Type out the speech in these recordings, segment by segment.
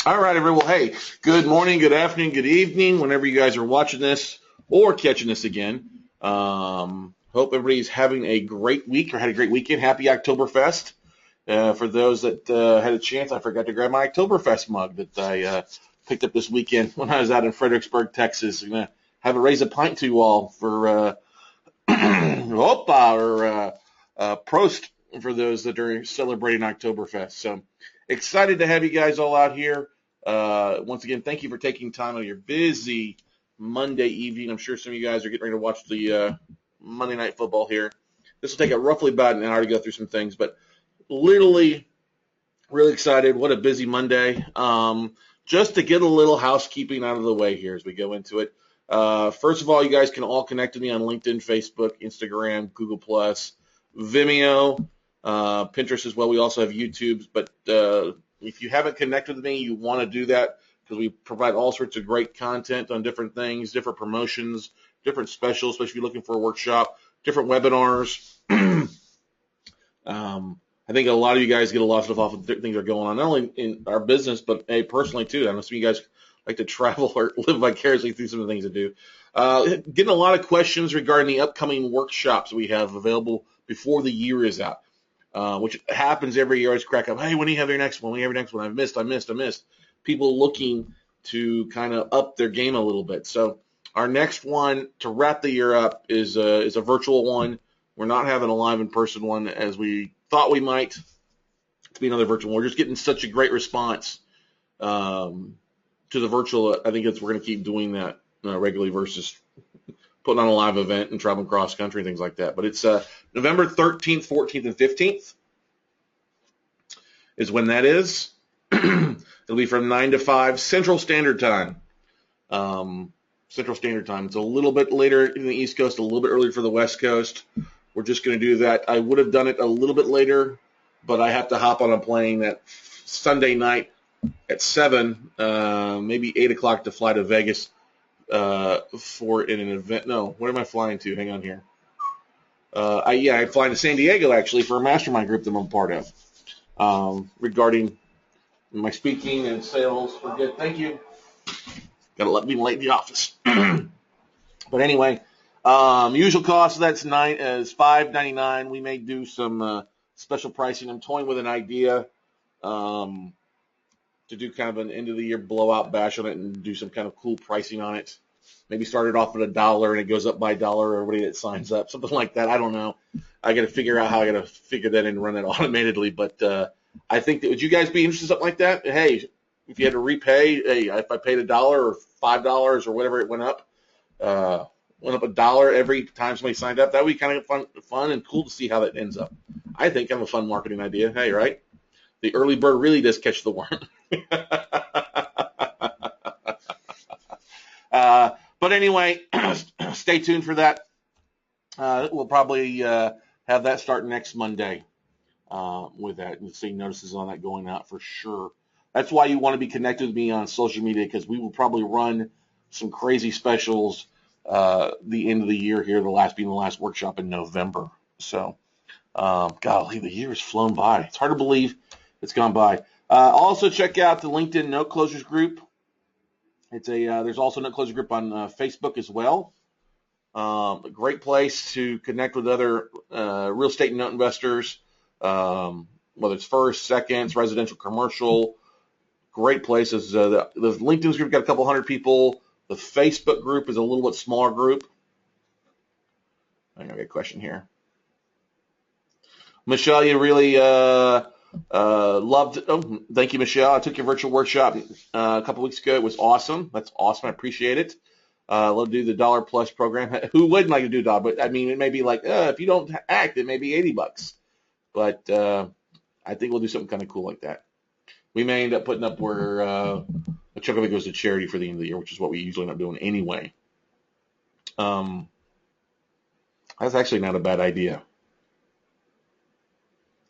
All right, everyone. Well, hey, good morning, good afternoon, good evening, whenever you guys are watching this or catching this again. Hope everybody's having a great week or had a great weekend. Happy Oktoberfest. For those that had a chance, I forgot to grab my Oktoberfest mug that I picked up this weekend when I was out in Fredericksburg, Texas. I'm going to have it raise a pint to you all for Opa or Prost for those that are celebrating Oktoberfest. So excited to have you guys all out here. Once again, thank you for taking time on your busy Monday evening. I'm sure some of you guys are getting ready to watch the Monday Night Football here. This will take roughly about an hour to go through some things, but literally really excited. What a busy Monday. Just to get a little housekeeping out of the way here as we go into it. First of all, you guys can all connect to me on LinkedIn, Facebook, Instagram, Google+, Vimeo, Pinterest as well. We also have YouTube, but if you haven't connected with me, you want to do that because we provide all sorts of great content on different things, different promotions, different specials, especially if you're looking for a workshop, different webinars. I think a lot of you guys get a lot of stuff off of things that are going on, not only in our business, but personally too. I know some of you guys like to travel or live vicariously through some of the things to do. Getting a lot of questions regarding the upcoming workshops we have available before the year is out. Which happens every year. I just crack up. Hey, when do you have your next one? When do you have your next one? I missed. People looking to kind of up their game a little bit. So our next one to wrap the year up is a virtual one. We're not having a live in-person one as we thought we might. To be another virtual one. We're just getting such a great response to the virtual. I think we're going to keep doing that regularly versus putting on a live event and traveling cross country and things like that. But it's November 13th, 14th, and 15th is when that is. It'll be from 9 to 5 Central Standard Time. Central Standard Time. It's a little bit later in the East Coast, a little bit earlier for the West Coast. We're just going to do that. I would have done it a little bit later, but I have to hop on a plane that Sunday night at 7, maybe 8 o'clock to fly to Vegas for an event. No, where am I flying to? Hang on here. I'm flying to San Diego actually for a mastermind group that I'm a part of regarding my speaking and sales. We're good. Thank you. Got to let me late in the office. But anyway, usual cost of that's is $5.99. We may do some special pricing. I'm toying with an idea to do kind of an end of the year blowout bash on it and do some kind of cool pricing on it. Maybe start it off at $1 and it goes up by $1 or everybody that signs up, something like that. I don't know. I got to figure out how I got to figure that in and run that automatically. But I think that would you guys be interested in something like that? Hey, if you had to repay, hey, if I paid $1 or $5 or whatever it went up $1 every time somebody signed up, that would be kind of fun and cool to see how that ends up. I think I'm a fun marketing idea. Hey, right? The early bird really does catch the worm. But anyway, stay tuned for that. We'll probably have that start next Monday with that. You'll see notices on that going out for sure. That's why you want to be connected with me on social media because we will probably run some crazy specials the end of the year here, being the last workshop in November. So, golly, the year has flown by. It's hard to believe it's gone by. Also, check out the LinkedIn Note Closers group. It's there's also a Note Closers group on Facebook as well. A great place to connect with other real estate note investors, whether it's first, seconds, residential, commercial. Great places. The LinkedIn group got a couple hundred people. The Facebook group is a little bit smaller group. I got a question here. Michelle, you really loved it. Oh, thank you, Michelle. I took your virtual workshop a couple weeks ago. It was awesome. That's awesome. I appreciate it. Love to do the $1+ program. Who wouldn't like to do $1? But I mean, it may be like if you don't act, it may be $80. But I think we'll do something kind of cool like that. We may end up putting up where a chunk of it goes to charity for the end of the year, which is what we usually end up doing anyway. That's actually not a bad idea.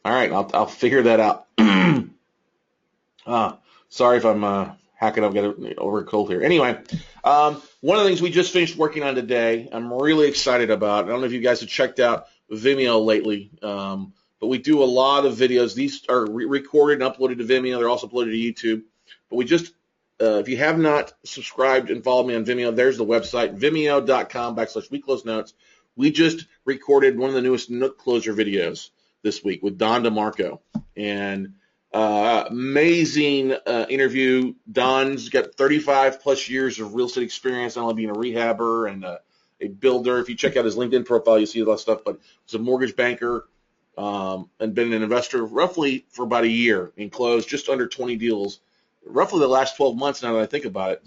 All right, I'll figure that out. Sorry if I'm hacking up, get over a cold here. Anyway, one of the things we just finished working on today, I'm really excited about. I don't know if you guys have checked out Vimeo lately, but we do a lot of videos. These are recorded and uploaded to Vimeo. They're also uploaded to YouTube. But we just, if you have not subscribed and followed me on Vimeo, there's the website, vimeo.com/weekclosenotes. We just recorded one of the newest note closer videos this week with Don DeMarco. And amazing interview. Don's got 35 plus years of real estate experience, not only being a rehabber and a builder. If you check out his LinkedIn profile, you see a lot of stuff, but he's a mortgage banker and been an investor roughly for about a year and closed just under 20 deals, roughly the last 12 months now that I think about it.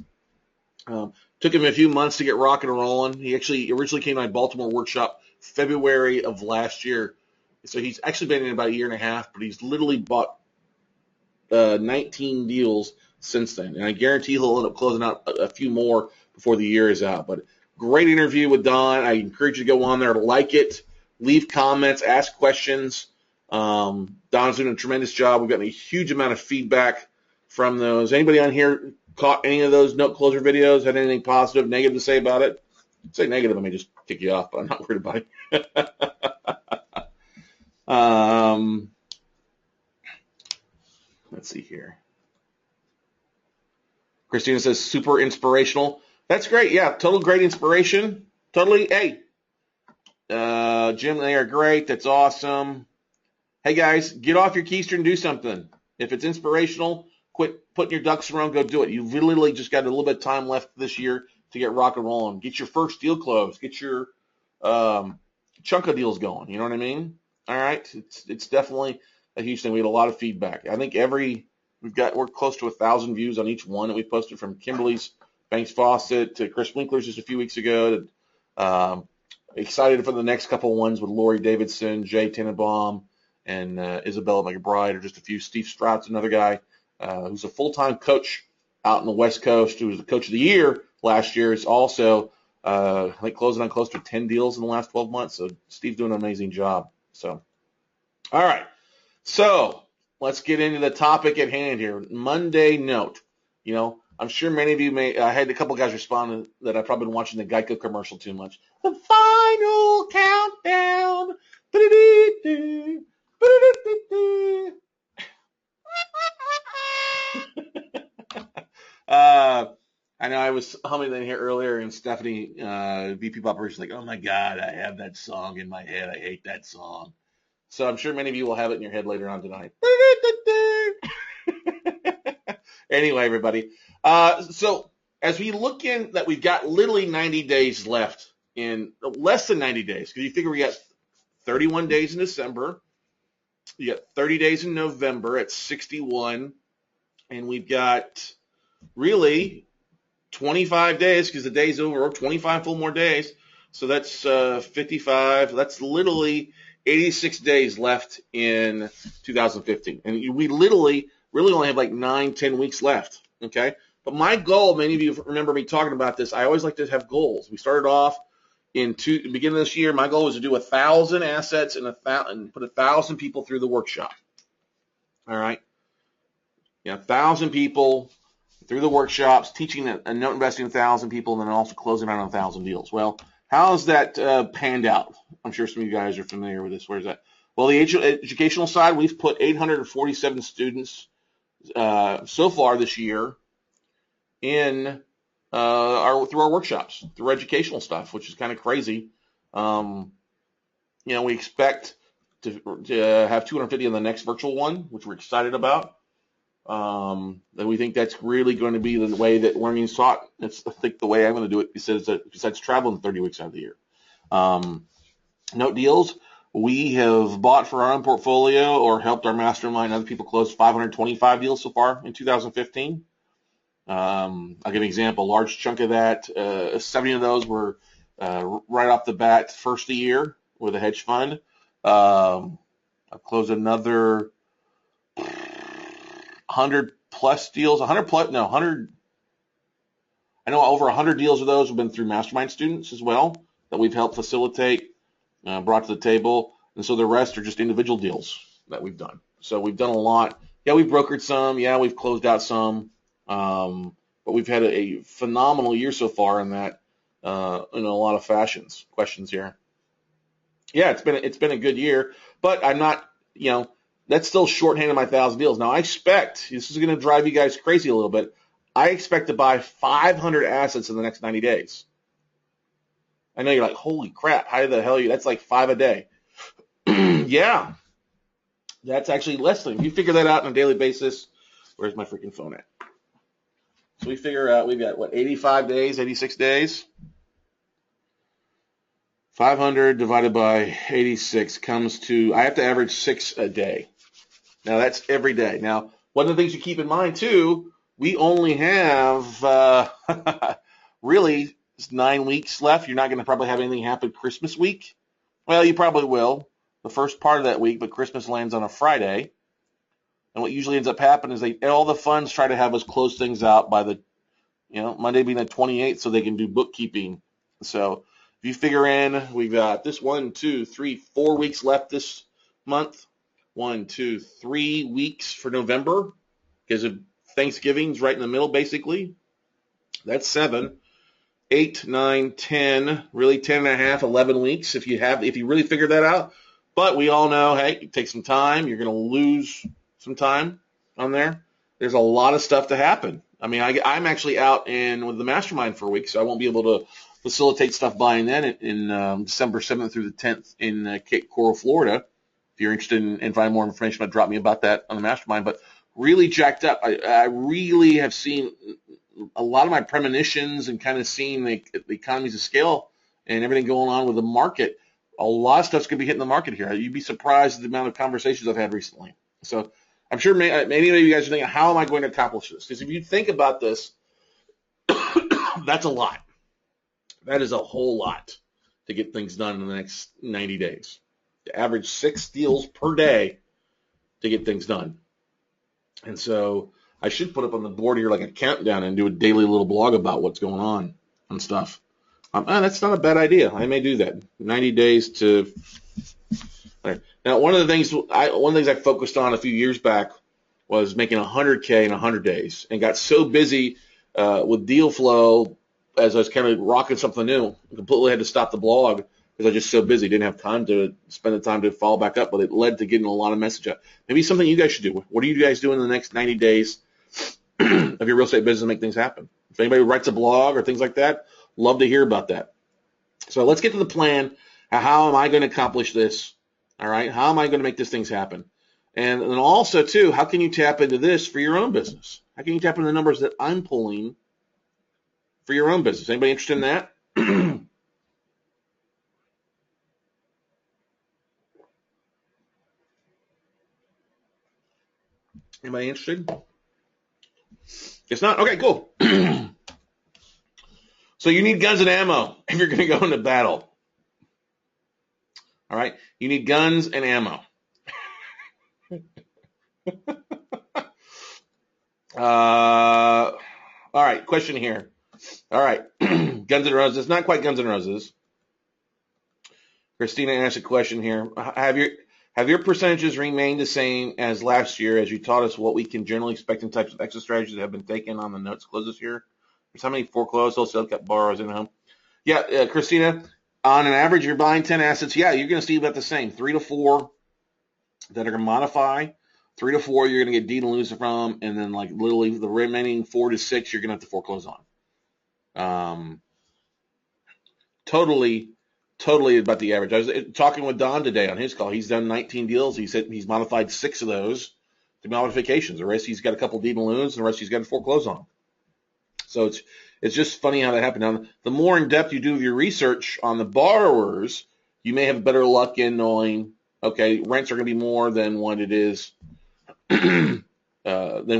Took him a few months to get rocking and rolling. He actually originally came to my Baltimore workshop February of last year. So he's actually been in about a year and a half, but he's literally bought 19 deals since then. And I guarantee he'll end up closing out a few more before the year is out. But great interview with Don. I encourage you to go on there, like it, leave comments, ask questions. Don's doing a tremendous job. We've gotten a huge amount of feedback from those. Anybody on here caught any of those note closer videos? Had anything positive, negative to say about it? Say negative, I may just kick you off, but I'm not worried about it. Let's see here. Christina says super inspirational. That's great. Yeah, total great inspiration. Totally. Hey, Jim, they are great. That's awesome. Hey guys, get off your keister and do something. If it's inspirational, quit putting your ducks in a row and go do it. You've literally just got a little bit of time left this year to get rock and rolling. Get your first deal closed. Get your chunk of deals going. You know what I mean? All right. It's definitely a huge thing. We had a lot of feedback. I think we're close to 1,000 views on each one that we posted, from Kimberly's Banks Fawcett to Chris Winkler's just a few weeks ago. Excited for the next couple ones with Lori Davidson, Jay Tenenbaum, and Isabella McBride, or just a few. Steve Strout's another guy who's a full-time coach out in the West Coast, who was the coach of the year last year. Is also, I think, closing on close to 10 deals in the last 12 months. So Steve's doing an amazing job. So, all right. So let's get into the topic at hand here. Monday note. You know, I'm sure many of you I had a couple guys respond that I've probably been watching the Geico commercial too much. The final countdown. I know I was humming in here earlier, and Stephanie, VP of Operations, like, oh my God, I have that song in my head. I hate that song. So I'm sure many of you will have it in your head later on tonight. Anyway, everybody. So as we look in that, we've got literally 90 days left, in less than 90 days, because you figure we got 31 days in December. You got 30 days in November at 61. And we've got really 25 days, because the day's over, 25 full more days. So that's 55. That's literally 86 days left in 2015. And we literally really only have like 9-10 weeks left, okay? But my goal, many of you remember me talking about this, I always like to have goals. We started off the beginning of this year. My goal was to do 1,000 assets and put 1,000 people through the workshop, all right? Yeah, 1,000 people through the workshops, teaching a note investing 1,000 people, and then also closing out on 1,000 deals. Well, how's that panned out? I'm sure some of you guys are familiar with this. Where's that? Well, the educational side, we've put 847 students so far this year in through our workshops, through educational stuff, which is kind of crazy. We expect to have 250 on the next virtual one, which we're excited about. That we think that's really going to be the way that learning is taught. That's, I think, the way I'm going to do it, besides traveling 30 weeks out of the year. Note deals, we have bought for our own portfolio or helped our mastermind other people close 525 deals so far in 2015. I'll give an example. A large chunk of that, 70 of those were right off the bat, first of the year with a hedge fund. I've closed another 100 plus deals, 100 plus, no, 100. I know over 100 deals of those have been through mastermind students as well that we've helped facilitate, brought to the table. And so the rest are just individual deals that we've done. So we've done a lot. Yeah, we've brokered some. Yeah, we've closed out some. But we've had a phenomenal year so far in that, in a lot of fashions. Questions here. Yeah, it's been a good year, but I'm not, that's still shorthanded my 1,000 deals. Now I expect, this is going to drive you guys crazy a little bit, I expect to buy 500 assets in the next 90 days. I know you're like, holy crap, how the hell are you? That's like 5 a day. Yeah, that's actually less than. If you figure that out on a daily basis, where's my freaking phone at? So we figure out we've got, what, 85 days, 86 days? 500 divided by 86 comes to, I have to average 6 a day. Now, that's every day. Now, one of the things you keep in mind, too, we only have really 9 weeks left. You're not going to probably have anything happen Christmas week. Well, you probably will the first part of that week, but Christmas lands on a Friday. And what usually ends up happening is all the funds try to have us close things out by the, Monday being the 28th so they can do bookkeeping. So if you figure in, we've got this 1, 2, 3, 4 weeks left this month. 1, 2, 3 weeks for November because of Thanksgiving's right in the middle, basically. That's 7, 8, 9, 10, really 10 and a half, 11 weeks if you really figure that out. But we all know, hey, it takes some time. You're going to lose some time on there. There's a lot of stuff to happen. I mean, I'm actually out with the mastermind for a week, so I won't be able to facilitate stuff buying then in December 7th through the 10th in Cape Coral, Florida. If you're interested in finding more information, drop me about that on the mastermind. But really jacked up. I really have seen a lot of my premonitions and kind of seeing the economies of scale and everything going on with the market. A lot of stuff's going to be hitting the market here. You'd be surprised at the amount of conversations I've had recently. So I'm sure many of you guys are thinking, how am I going to accomplish this? Because if you think about this, that's a lot. That is a whole lot to get things done in the next 90 days. To average 6 deals per day to get things done. And so I should put up on the board here like a countdown and do a daily little blog about what's going on and stuff. That's not a bad idea. I may do that. 90 days to. Now, one of the things I focused on a few years back was making 100K in 100 days, and got so busy with deal flow as I was kind of rocking something new. I completely had to stop the blog because I was just so busy, didn't have time to spend the time to follow back up. But it led to getting a lot of message out. Maybe something you guys should do. What are you guys doing in the next 90 days of your real estate business to make things happen? If anybody writes a blog or things like that, love to hear about that. So let's get to the plan. How am I going to accomplish this? All right. How am I going to make these things happen? And then also, too, how can you tap into this for your own business? How can you tap into the numbers that I'm pulling for your own business? Anybody interested in that? Anybody interested? It's not? Okay, cool. So you need guns and ammo if you're going to go into battle. All right? You need guns and ammo. All right, question here. All right, Guns N' Roses. Not quite Guns N' Roses. Christina asked a question here. Have your percentages remained the same as last year as you taught us what we can generally expect in types of exit strategies that have been taken on the notes closed this year? There's how many foreclosed, wholesale, kept borrowers in the home? Yeah, Christina, on an average, you're buying 10 assets. Yeah, you're going to see about the same. 3 to 4 that are going to modify. 3 to 4 you're going to get deed and lose from, and then like literally the remaining 4 to 6 you're going to have to foreclose on. Totally about the average. I was talking with Don today on his call. He's done 19 deals. He said he's modified 6 of those to modifications. The rest he's got a couple deed and lose, and the rest he's got to foreclose on. So it's just funny how that happened. Now, the more in depth you do with your research on the borrowers, you may have better luck in knowing, okay, rents are going to be more than what it is than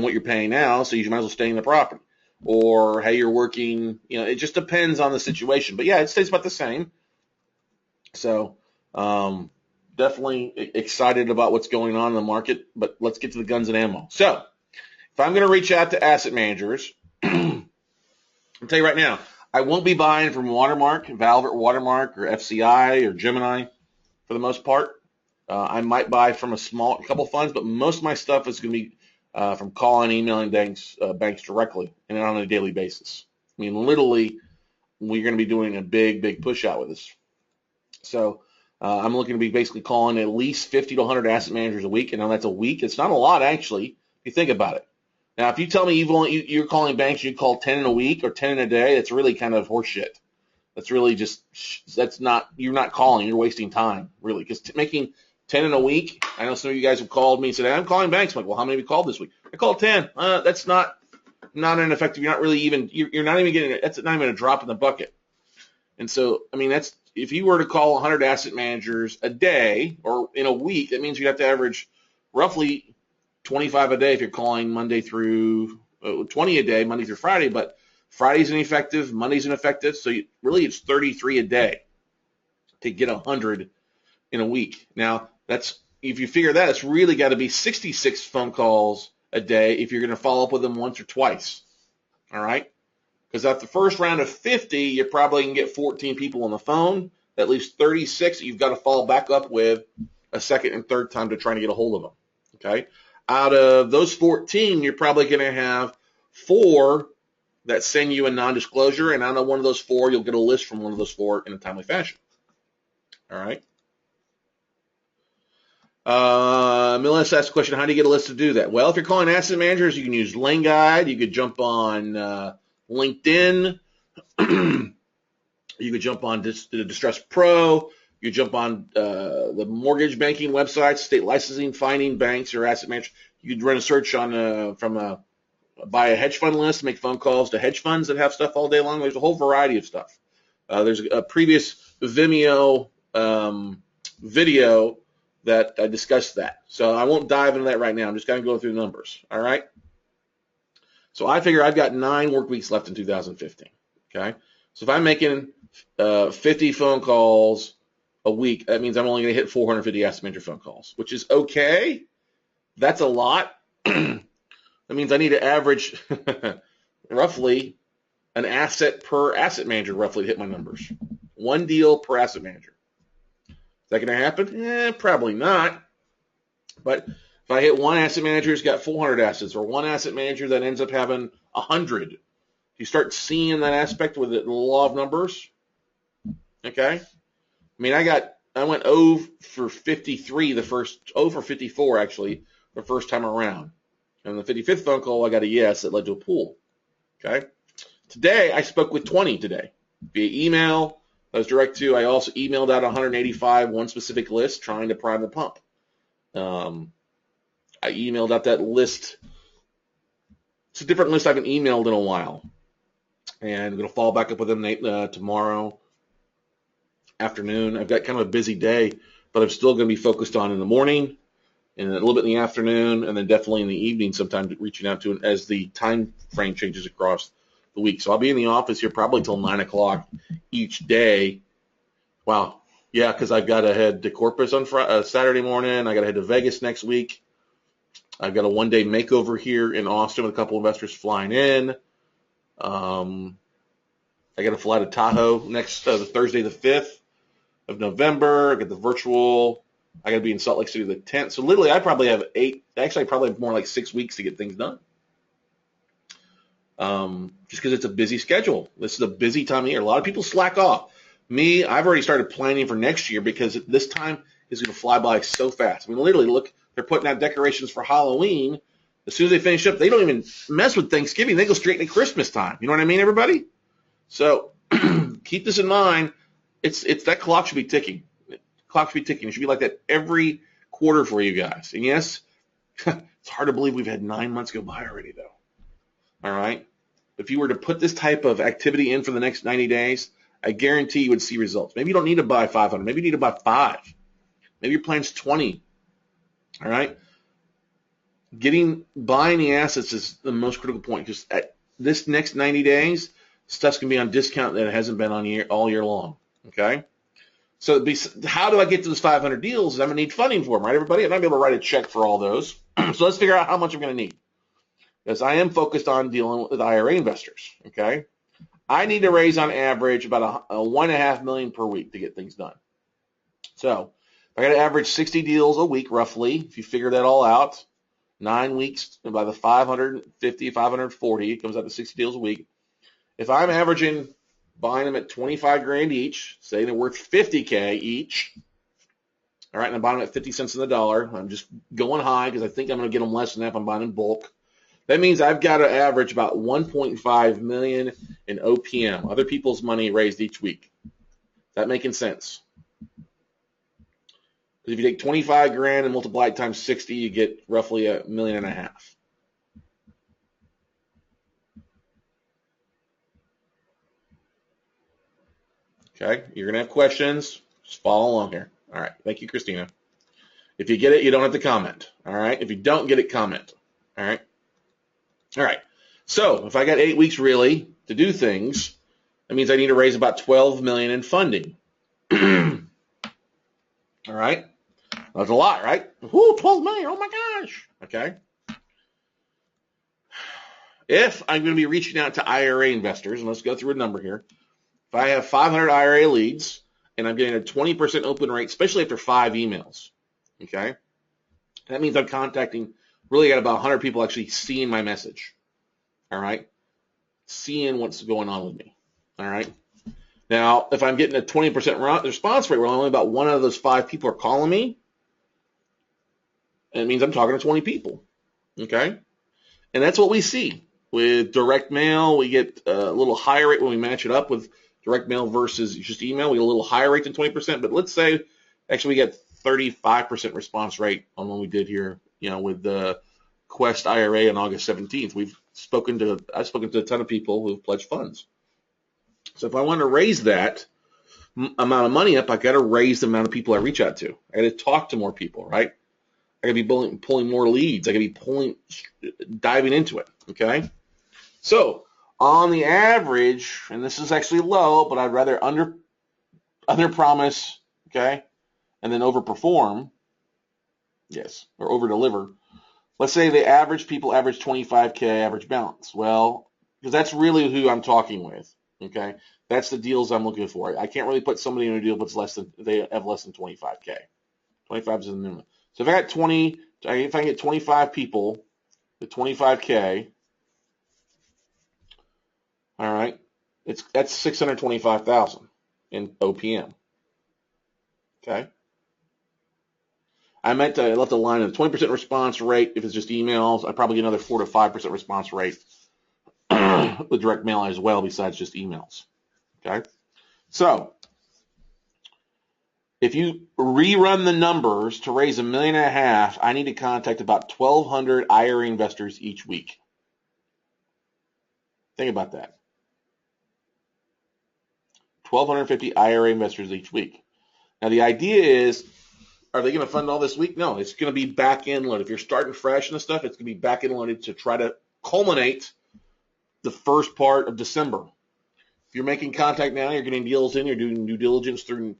what you're paying now, so you might as well stay in the property. Or hey, you're working, it just depends on the situation. But yeah, it stays about the same. So definitely excited about what's going on in the market, but let's get to the guns and ammo. So if I'm going to reach out to asset managers, I'll tell you right now, I won't be buying from Watermark, Valvert Watermark, or FCI, or Gemini for the most part. I might buy from a couple funds, but most of my stuff is going to be from calling, emailing banks directly and on a daily basis. I mean, literally, we're going to be doing a big push out with this. So I'm looking to be basically calling at least 50 to 100 asset managers a week. And now that's a week. It's not a lot, actually, if you think about it. Now, if you tell me you're calling banks, you call 10 in a week or 10 in a day, that's really kind of horseshit. That's really just, you're not calling, you're wasting time, really. Because making 10 in a week, I know some of you guys have called me and said, I'm calling banks. I'm like, well, how many have you called this week? I called 10. That's not an effective, you're not really even, you're not even getting, that's not even a drop in the bucket. And so, I mean, that's, if you were to call 100 asset managers a day or in a week, that means you'd have to average roughly 25 a day if you're calling Monday through 20 a day, Monday through Friday, but Friday's ineffective, Monday's ineffective, so really it's 33 a day to get 100 in a week. Now, that's, if you figure that, it's really got to be 66 phone calls a day if you're going to follow up with them once or twice, all right? Because at the first round of 50, you probably can get 14 people on the phone. That leaves 36 you've got to follow back up with a second and third time to try to get a hold of them, okay? Out of those 14, you're probably going to have 4 that send you a non-disclosure, and out of one of those 4, you'll get a list from one of those 4 in a timely fashion. All right. Melissa asked a question, how do you get a list to do that? Well, if you're calling asset managers, you can use Lane Guide. You could jump on LinkedIn. You could jump on Distress Pro. You jump on the mortgage banking websites, state licensing, finding banks or asset managers. You could run a search on buy a hedge fund list, make phone calls to hedge funds that have stuff all day long. There's a whole variety of stuff. There's a previous Vimeo video that I discussed that. So I won't dive into that right now. I'm just kind of going through the numbers. All right. So I figure I've got 9 work weeks left in 2015. Okay. So if I'm making 50 phone calls a week, that means I'm only going to hit 450 asset manager phone calls, which is okay. That's a lot. That means I need to average roughly an asset per asset manager roughly to hit my numbers. 1 deal per asset manager. Is that going to happen? Probably not. But if I hit one asset manager who's got 400 assets or one asset manager that ends up having 100, you start seeing that aspect with the law of numbers. Okay? I mean, I went 0 for 53 0 for 54 actually the first time around. And the 55th phone call, I got a yes that led to a pull. Okay? Today, I spoke with 20 today via email. I was direct to. I also emailed out 185, one specific list, trying to prime the pump. I emailed out that list. It's a different list I haven't emailed in a while. And I'm going to follow back up with them tomorrow afternoon. I've got kind of a busy day, but I'm still going to be focused on in the morning and a little bit in the afternoon, and then definitely in the evening sometime reaching out to it as the time frame changes across the week. So I'll be in the office here probably till 9 o'clock each day. Wow. Yeah, because I've got to head to Corpus on Saturday morning. I got to head to Vegas next week. I've got a one-day makeover here in Austin with a couple investors flying in. I got to fly to Tahoe next the Thursday the 5th of November. I got the virtual. I got to be in Salt Lake City the 10th. So literally, I probably have 8. Actually, I probably have more like 6 weeks to get things done. Just because it's a busy schedule. This is a busy time of year. A lot of people slack off. Me, I've already started planning for next year because this time is going to fly by so fast. I mean, literally, look, they're putting out decorations for Halloween. As soon as they finish up, they don't even mess with Thanksgiving. They go straight into Christmas time. You know what I mean, everybody? So keep this in mind. It's that clock should be ticking. Clock should be ticking. It should be like that every quarter for you guys. And yes, it's hard to believe we've had 9 months go by already, though. All right? If you were to put this type of activity in for the next 90 days, I guarantee you would see results. Maybe you don't need to buy 500. Maybe you need to buy 5. Maybe your plan's 20. All right? Buying the assets is the most critical point because at this next 90 days, stuff's going to be on discount that it hasn't been on all year long. Okay? So how do I get to those 500 deals? I'm going to need funding for them, right, everybody? I'm not going to be able to write a check for all those. So let's figure out how much I'm going to need. Because I am focused on dealing with IRA investors, okay? I need to raise on average about a $1.5 million per week to get things done. So I got to average 60 deals a week roughly. If you figure that all out, 9 weeks by the 550, 540, it comes out to 60 deals a week. If I'm averaging buying them at 25 grand each, say they're worth 50K each, All right, and I bought them at 50 cents on the dollar. I'm just going high because I think I'm going to get them less than that if I'm buying in bulk. That means I've got to average about 1.5 million in OPM, other people's money raised each week. Is that making sense? Because if you take 25 grand and multiply it times 60, you get roughly $1.5 million. Okay, you're going to have questions. Just follow along here. All right, thank you, Christina. If you get it, you don't have to comment. All right, if you don't get it, comment. All right. All right, so if I got 8 weeks really to do things, that means I need to raise about 12 million in funding. All right, that's a lot, right? Whoo, 12 million, oh my gosh. Okay. If I'm going to be reaching out to IRA investors, and let's go through a number here. If I have 500 IRA leads and I'm getting a 20% open rate, especially after 5 emails, okay, that means I'm contacting, really got about 100 people actually seeing my message, all right, seeing what's going on with me, all right. Now, if I'm getting a 20% response rate where only about 1 out of those 5 people are calling me, it means I'm talking to 20 people, okay, and that's what we see. With direct mail, we get a little higher rate when we match it up with direct mail versus just email. We get a little higher rate than 20%, but let's say actually we get 35% response rate on what we did here, with the Quest IRA on August 17th. I've spoken to a ton of people who have pledged funds. So if I want to raise that amount of money up, I got to raise the amount of people I reach out to. I got to talk to more people, right? I got to be pulling more leads. I got to be diving into it, okay? So on the average, and this is actually low, but I'd rather under promise, okay, and then overperform, yes, or over deliver. Let's say the average people average 25K average balance. Well, because that's really who I'm talking with, okay? That's the deals I'm looking for. I can't really put somebody in a deal that's they have less than 25K. 25 is the minimum. So if I can get 25 people with 25K, all right, that's 625,000 in OPM. Okay. I left a line of 20% response rate if it's just emails. I probably get another 4 to 5% response rate with direct mail as well, besides just emails. Okay. So if you rerun the numbers to raise $1.5 million, I need to contact about 1,200 IRA investors each week. Think about that. 1,250 IRA investors each week. Now, the idea is, are they going to fund all this week? No, it's going to be back-end loaded. If you're starting fresh and stuff, it's going to be back-end loaded to try to culminate the first part of December. If you're making contact now, you're getting deals in, you're doing due diligence through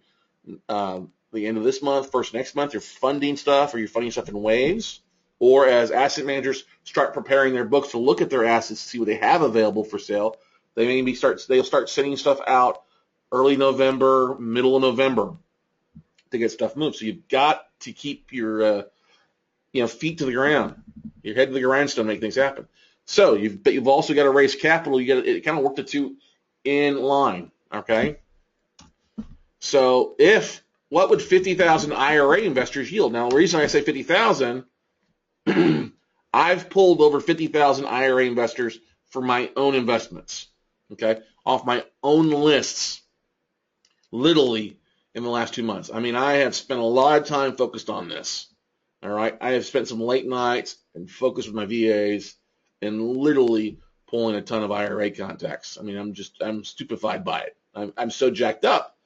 the end of this month, first next month, you're funding stuff, or you're funding stuff in waves. Or as asset managers start preparing their books to look at their assets to see what they have available for sale, they'll start sending stuff out early November, middle of November to get stuff moved. So you've got to keep your feet to the ground, your head to the grindstone, make things happen. So you've also got to raise capital. It kind of work the two in line, okay? So what would 50,000 IRA investors yield? Now, the reason I say 50,000, I've pulled over 50,000 IRA investors for my own investments, okay, off my own lists, literally in the last 2 months. I mean, I have spent a lot of time focused on this, all right? I have spent some late nights and focused with my VAs and literally pulling a ton of IRA contacts. I mean, I'm stupefied by it. I'm so jacked up.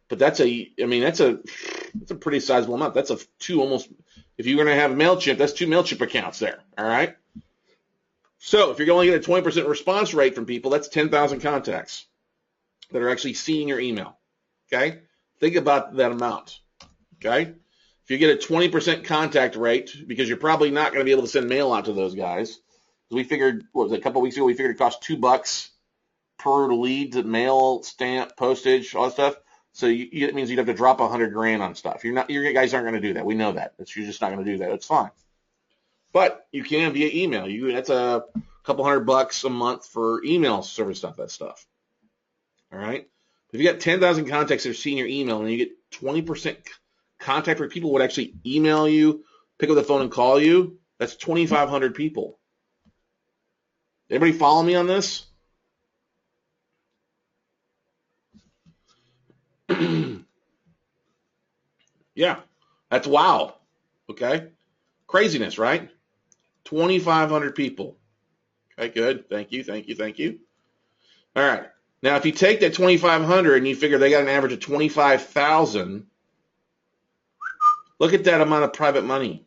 But that's a pretty sizable amount. That's if you're going to have MailChimp, that's 2 MailChimp accounts there, all right? So if you're going to get a 20% response rate from people, that's 10,000 contacts that are actually seeing your email, okay? Think about that amount, okay? If you get a 20% contact rate, because you're probably not going to be able to send mail out to those guys, we figured, a couple of weeks ago, we figured it cost $2 per lead to mail, stamp, postage, all that stuff. So it means you'd have to drop $100,000 on stuff. Your guys aren't going to do that. We know that. You're just not going to do that. It's fine. But you can via email. That's a couple $100 a month for email service stuff, that stuff. All right. If you got 10,000 contacts that are seeing your email and you get 20% contact for people would actually email you, pick up the phone and call you, that's 2,500 people. Everybody follow me on this? Yeah, that's wow. Okay, craziness, right? 2,500 people. Okay, good. Thank you, thank you, thank you. All right. Now, if you take that 2,500 and you figure they got an average of 25,000, look at that amount of private money.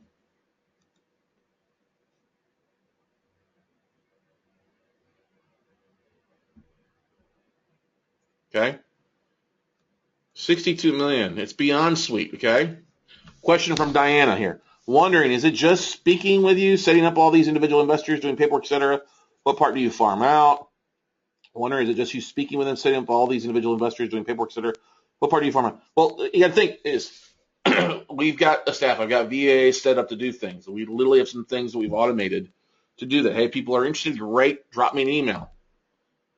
Okay, 62 million. It's beyond sweet. Okay. Question from Diana here. Wondering, is it just speaking with you, setting up all these individual investors, doing paperwork, etc.? What part do you farm out? Wondering, is it just you speaking with them, setting up all these individual investors, doing paperwork, etc.? What part do you farm out? Well, you got to think is we've got a staff. I've got VAs set up to do things. We literally have some things that we've automated to do that. Hey, people are interested. Great. Drop me an email.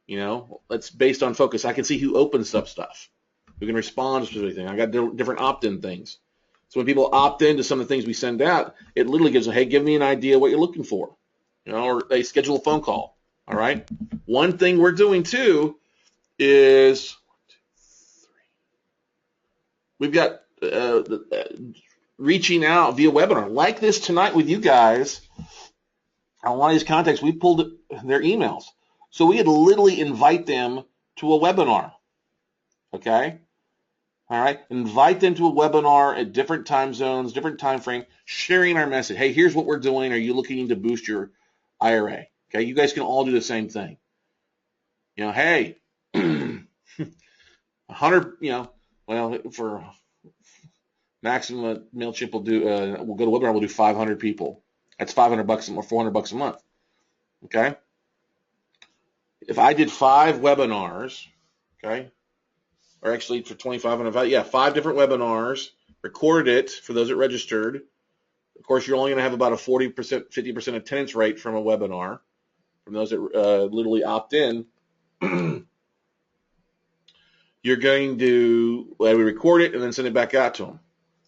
You know, that's based on focus. I can see who opens up stuff, who can respond to everything. I got different opt-in things. So when people opt into some of the things we send out, it literally gives them, hey, give me an idea what you're looking for, you know, or they schedule a phone call. All right. One thing we're doing too is we've got reaching out via webinar like this tonight with you guys. On one of these contacts, we pulled their emails. So we could literally invite them to a webinar. Okay. All right. Invite them to a webinar at different time zones, different time frame, sharing our message. Hey, here's what we're doing. Are you looking to boost your IRA? Okay. You guys can all do the same thing. You know, hey, 100, you know, well, for maximum MailChimp will do, we'll go to webinar, we'll do 500 people. That's $500 or $400 a month. Okay. If I did 5 webinars, okay, or actually for 2,500, yeah, 5 different webinars, recorded it for those that registered. Of course, you're only going to have about a 40%, 50% attendance rate from a webinar, from those that literally opt in. You're going to, well, we record it and then send it back out to them.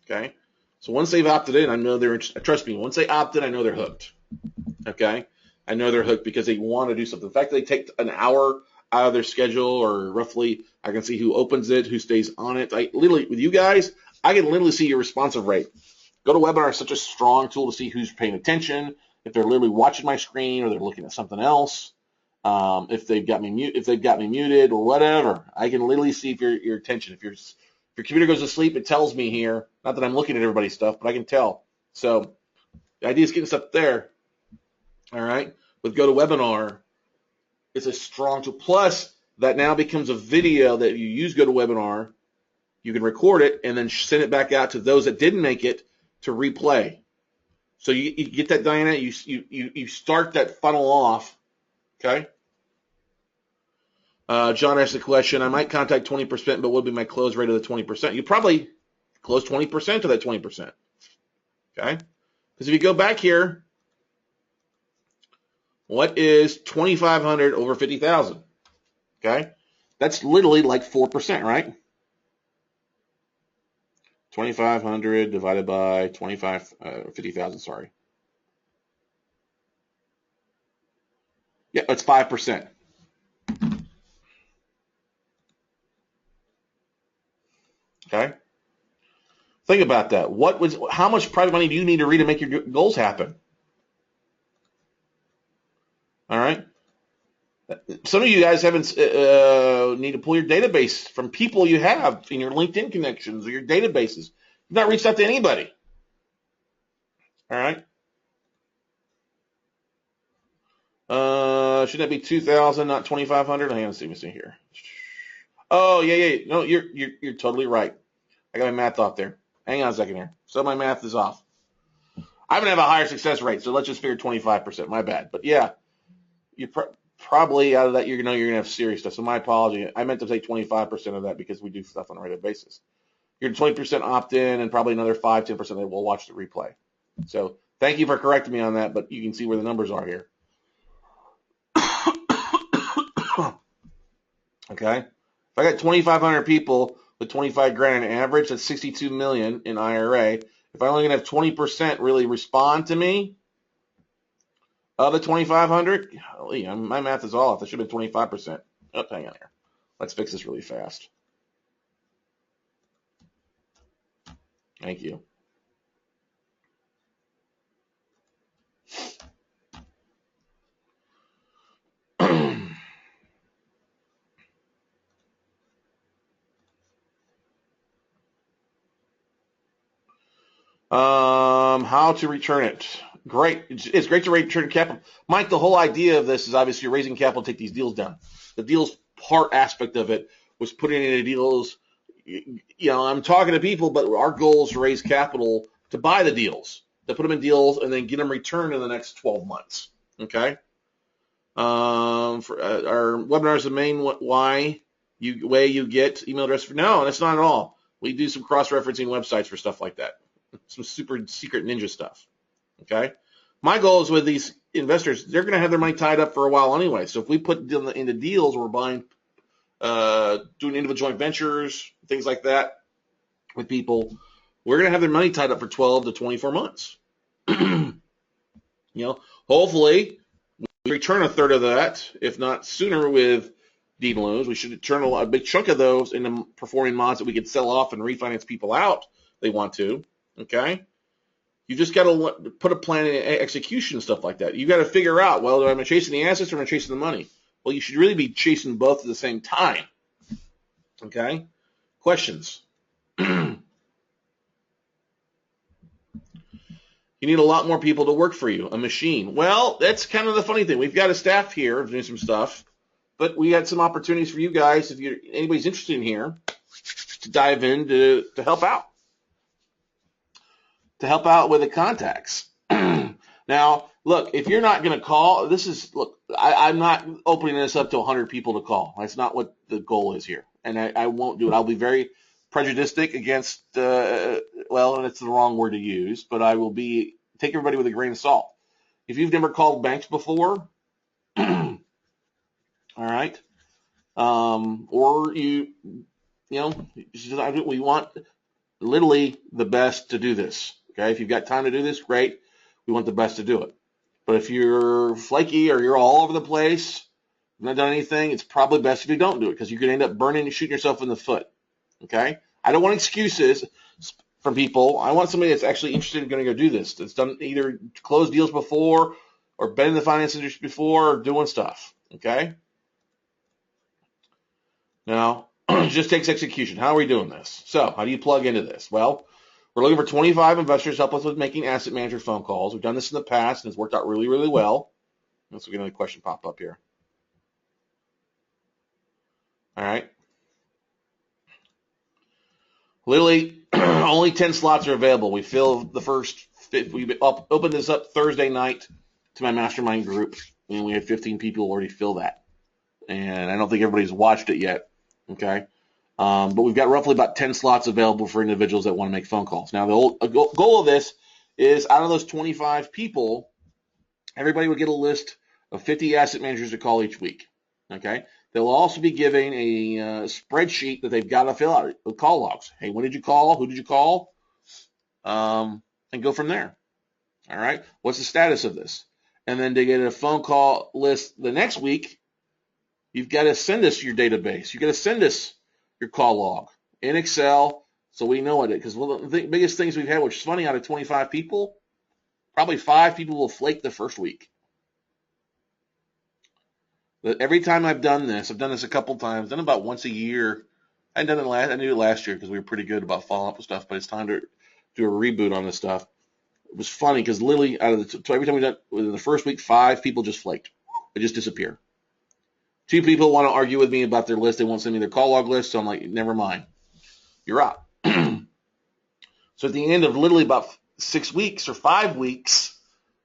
Okay. So once they've opted in, I know they're interested. Trust me, once they opt in, I know they're hooked. Okay. I know they're hooked because they want to do something. The fact that they take an hour out of their schedule, or roughly, I can see who opens it, who stays on it. I literally, with you guys, I can literally see your responsive rate. Go to webinar is such a strong tool to see who's paying attention, if they're literally watching my screen or they're looking at something else, if they've got me muted or whatever. I can literally see if your attention. If your computer goes to sleep, it tells me here. Not that I'm looking at everybody's stuff, but I can tell. So the idea is getting stuff there. All right. With GoToWebinar, it's a strong tool. Plus, that now becomes a video that you use GoToWebinar. You can record it and then send it back out to those that didn't make it to replay. So you get that, Diana. You start that funnel off. Okay. John asked the question. I might contact 20%, but what would be my close rate of the 20%? You probably close 20% of that 20%. Okay. Because if you go back here, what is 2,500 over 50,000? Okay. That's literally like 4%, right? 2,500 divided by 50,000, sorry. Yeah, it's 5%. Okay. Think about that. How much private money do you need to read to make your goals happen? All right. Some of you guys haven't need to pull your database from people you have in your LinkedIn connections or your databases. You've not reached out to anybody. All right. Should that be 2,000, not 2,500? Hang on, let's see here. Oh yeah. No, you're totally right. I got my math off there. Hang on a second here. So my math is off. I'm gonna have a higher success rate, so let's just figure 25%. My bad. But yeah, you probably out of that you're gonna have serious stuff. So my apology. I meant to say 25% of that because we do stuff on a regular basis. You're 20% opt in, and probably another 5-10% that will watch the replay. So thank you for correcting me on that. But you can see where the numbers are here. Okay. If I got 2,500 people with 25 grand on average, that's 62 million in IRA. If I only gonna have 20% really respond to me of the 2,500, golly, my math is off. That should have been 25%. Oh, hang on here. Let's fix this really fast. Thank you. How to return it. Great. It's great to return capital. Mike, the whole idea of this is obviously you're raising capital to take these deals done. The deals part aspect of it was putting in the deals. I'm talking to people, but our goal is to raise capital to buy the deals, to put them in deals and then get them returned in the next 12 months. Okay. For our webinar is the main way you get email address. No, that's not at all. We do some cross-referencing websites for stuff like that. Some super secret ninja stuff. Okay. My goal is with these investors, they're going to have their money tied up for a while anyway. So if we put into deals, we're buying, doing individual joint ventures, things like that with people, we're going to have their money tied up for 12 to 24 months. Hopefully we return a third of that, if not sooner with deed loans. We should turn a big chunk of those into performing mods that we could sell off and refinance people out if they want to. Okay. You just got to put a plan in execution and stuff like that. You got to figure out, well, am I chasing the assets or am I chasing the money? Well, you should really be chasing both at the same time. Okay. Questions? You need a lot more people to work for you, a machine. Well, that's kind of the funny thing. We've got a staff here doing some stuff, but we had some opportunities for you guys, if anybody's interested in here, to dive in to help out. To help out with the contacts. Now, look, if you're not going to call, I'm not opening this up to 100 people to call. That's not what the goal is here. And I won't do it. I'll be very prejudiced against, and it's the wrong word to use, but I will take everybody with a grain of salt. If you've never called banks before, all right, or we want literally the best to do this. Okay, if you've got time to do this, great. We want the best to do it. But if you're flaky or you're all over the place, not done anything, it's probably best if you don't do it because you could end up burning and shooting yourself in the foot. Okay? I don't want excuses from people. I want somebody that's actually interested in going to go do this, that's done either closed deals before or been in the finance industry before or doing stuff. Okay? Now, it just takes execution. How are we doing this? So, how do you plug into this? Well, we're looking for 25 investors to help us with making asset manager phone calls. We've done this in the past, and it's worked out really, really well. Let's get another question pop up here. All right. Literally, only 10 slots are available. We fill the first, we opened this up Thursday night to my mastermind group, and we had 15 people already fill that. And I don't think everybody's watched it yet. Okay. But we've got roughly about 10 slots available for individuals that want to make phone calls. Now, the goal of this is out of those 25 people, everybody would get a list of 50 asset managers to call each week. Okay. They'll also be giving a spreadsheet that they've got to fill out with call logs. Hey, when did you call? Who did you call? And go from there. All right. What's the status of this? And then to get a phone call list the next week, you've got to send us your database. You've got to send us your call log in Excel so we know it. Because one of the biggest things we've had, which is funny, out of 25 people, probably 5 people will flake the first week. But every time I've done this a couple times, done about once a year. I did it last year because we were pretty good about following up with stuff, but it's time to do a reboot on this stuff. It was funny because literally every time we done within the first week, 5 people just flaked. They just disappear. 2 people want to argue with me about their list. They won't send me their call log list, so I'm like, never mind. You're out. So at the end of literally about 6 weeks or 5 weeks,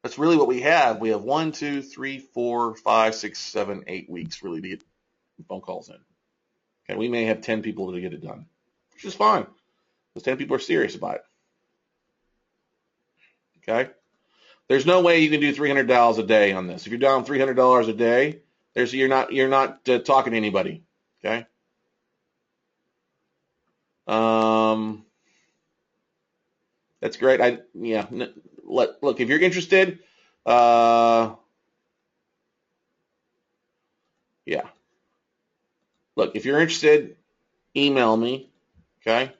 that's really what we have. We have 1, 2, 3, 4, 5, 6, 7, 8 weeks really to get phone calls in. Okay, we may have 10 people to get it done, which is fine. Those 10 people are serious about it. Okay? There's no way you can do $300 a day on this. If you're down $300 a day, you're not talking to anybody. Okay? That's great. Look, if you're interested, yeah. Look, if you're interested, email me. Okay.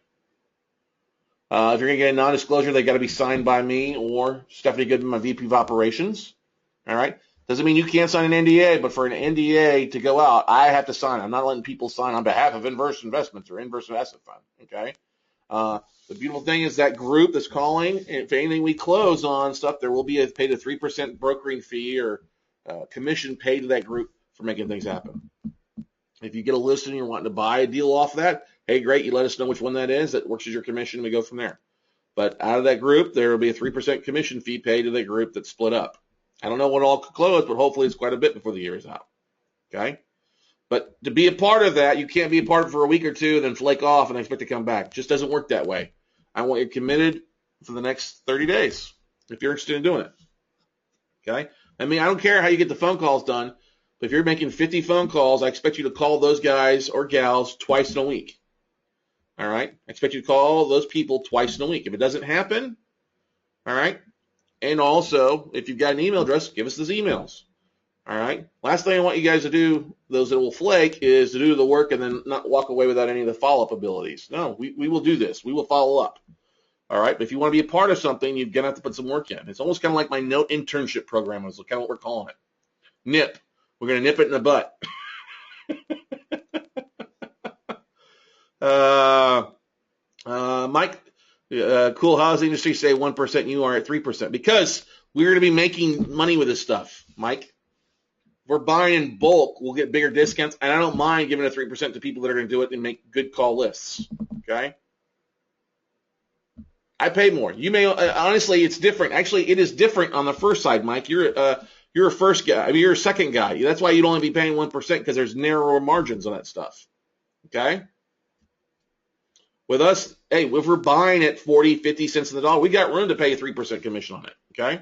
If you're gonna get a non-disclosure, they got to be signed by me or Stephanie Goodman, my VP of Operations. All right. Doesn't mean you can't sign an NDA, but for an NDA to go out, I have to sign. I'm not letting people sign on behalf of Inverse Investments or Inverse Asset Fund. Okay. The beautiful thing is that group that's calling, if anything we close on stuff, there will be paid a 3% brokering fee or commission paid to that group for making things happen. If you get a list and you're wanting to buy a deal off of that, hey, great, you let us know which one that is. That works as your commission. We go from there. But out of that group, there will be a 3% commission fee paid to that group that's split up. I don't know what all could close, but hopefully it's quite a bit before the year is out. Okay? But to be a part of that, you can't be a part of it for a week or two, then flake off and expect to come back. It just doesn't work that way. I want you committed for the next 30 days if you're interested in doing it. Okay? I mean, I don't care how you get the phone calls done, but if you're making 50 phone calls, I expect you to call those guys or gals twice in a week. All right? I expect you to call those people twice in a week. If it doesn't happen, all right? And also, if you've got an email address, give us those emails. All right? Last thing I want you guys to do, those that will flake, is to do the work and then not walk away without any of the follow-up abilities. No, we will do this. We will follow up. All right? But if you want to be a part of something, you're going to have to put some work in. It's almost kind of like my note internship program is kind of what we're calling it. NIP. We're going to nip it in the butt. Mike, cool. How's the industry say 1%? You are at 3%. Because we're going to be making money with this stuff, Mike. If we're buying in bulk, we'll get bigger discounts. And I don't mind giving a 3% to people that are going to do it and make good call lists. Okay? I pay more. You may, honestly, it's different. Actually, it is different on the first side, Mike. You're a first guy. I mean, you're a second guy. That's why you'd only be paying 1% because there's narrower margins on that stuff. Okay? With us, hey, if we're buying at 40, 50 cents on the dollar, we got room to pay a 3% commission on it. Okay?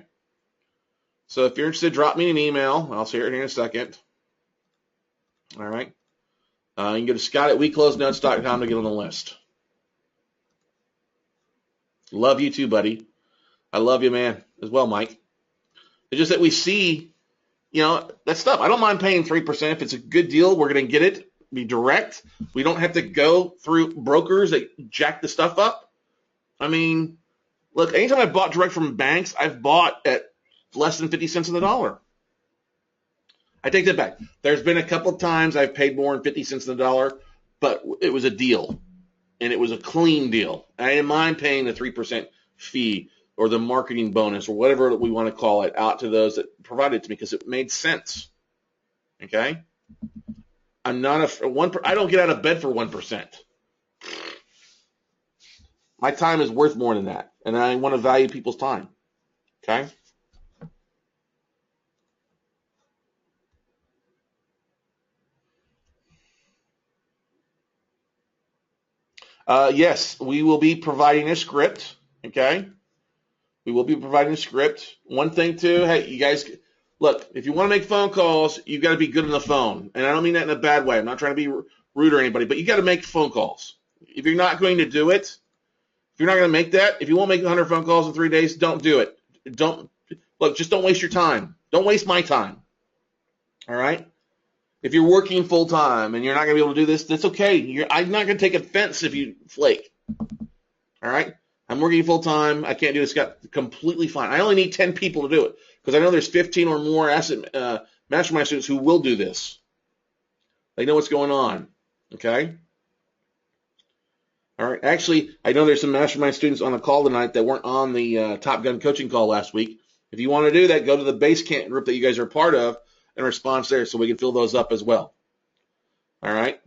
So if you're interested, drop me an email. I'll see it here in a second. All right? You can go to scott@weclosenotes.com to get on the list. Love you too, buddy. I love you, man, as well, Mike. It's just that we see, that stuff. I don't mind paying 3%. If it's a good deal, we're going to get it. Be direct. We don't have to go through brokers that jack the stuff up. I mean, look, anytime I bought direct from banks, I've bought at less than 50 cents on the dollar. I take that back. There's been a couple of times I've paid more than 50 cents on the dollar, but it was a deal, and it was a clean deal. I didn't mind paying the 3% fee or the marketing bonus or whatever we want to call it out to those that provided it to me because it made sense. Okay? I'm not I don't get out of bed for 1%. My time is worth more than that, and I want to value people's time. Okay? Yes, we will be providing a script. Okay? We will be providing a script. One thing, too, hey, you guys, look, if you want to make phone calls, you've got to be good on the phone. And I don't mean that in a bad way. I'm not trying to be rude or anybody, but you got to make phone calls. If you're not going to do it, if you're not going to make that, if you won't make 100 phone calls in 3 days, don't do it. Just don't waste your time. Don't waste my time. All right? If you're working full time and you're not going to be able to do this, that's okay. I'm not going to take offense if you flake. All right? I'm working full time. I can't do this. Got completely fine. I only need 10 people to do it because I know there's 15 or more asset mastermind students who will do this. They know what's going on. Okay? All right. Actually, I know there's some mastermind students on the call tonight that weren't on the Top Gun coaching call last week. If you want to do that, go to the base camp group that you guys are part of and respond there so we can fill those up as well. All right.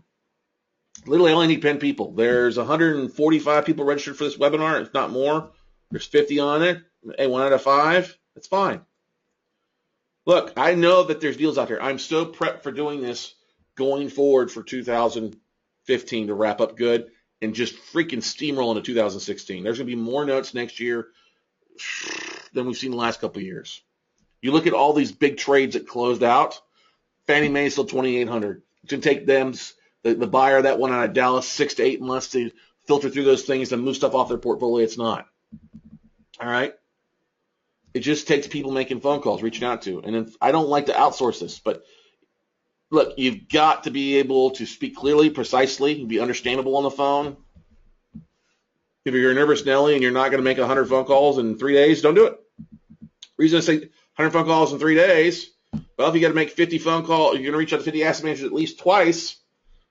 Literally, I only need 10 people. There's 145 people registered for this webinar. If not more, there's 50 on it. Hey, 1 out of 5. That's fine. Look, I know that there's deals out there. I'm so prepped for doing this going forward for 2015 to wrap up good and just freaking steamroll into 2016. There's going to be more notes next year than we've seen the last couple of years. You look at all these big trades that closed out. Fannie Mae is still 2,800. It's going to take them, the buyer, that one out of Dallas, 6 to 8 months to filter through those things and move stuff off their portfolio. It's not. All right. It just takes people making phone calls, reaching out to. And then I don't like to outsource this, but look, you've got to be able to speak clearly, precisely, be understandable on the phone. If you're a nervous Nelly and you're not going to make 100 phone calls in 3 days, don't do it. Reason I say 100 phone calls in 3 days, well, if you got to make 50 phone calls, you're going to reach out to 50 asset managers at least twice.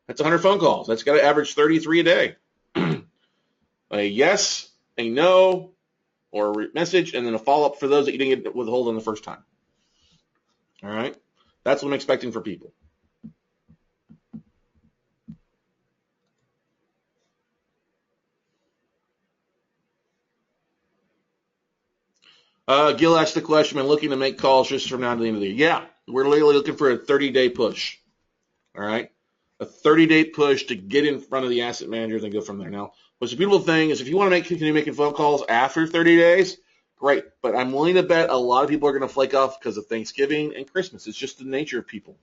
That's 100 phone calls. That's got to average 33 a day. A yes, a no, or a message, and then a follow-up for those that you didn't get with hold on the first time. All right? That's what I'm expecting for people. Gil asked the question, I'm looking to make calls just from now to the end of the year. Yeah, we're literally looking for a 30-day push. All right? A 30-day push to get in front of the asset managers and go from there. Now, what's the beautiful thing is if you want to continue making phone calls after 30 days, great. But I'm willing to bet a lot of people are going to flake off because of Thanksgiving and Christmas. It's just the nature of people.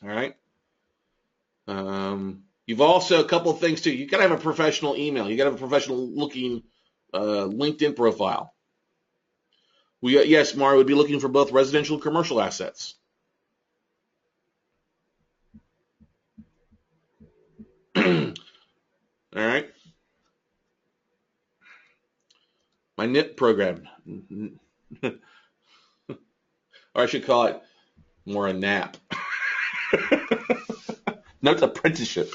All right? You've also, a couple of things too. You got to have a professional email. You got to have a professional looking LinkedIn profile. Yes, Mara would be looking for both residential and commercial assets. All right. My NIP program. Or I should call it more a NAP. Note apprenticeship.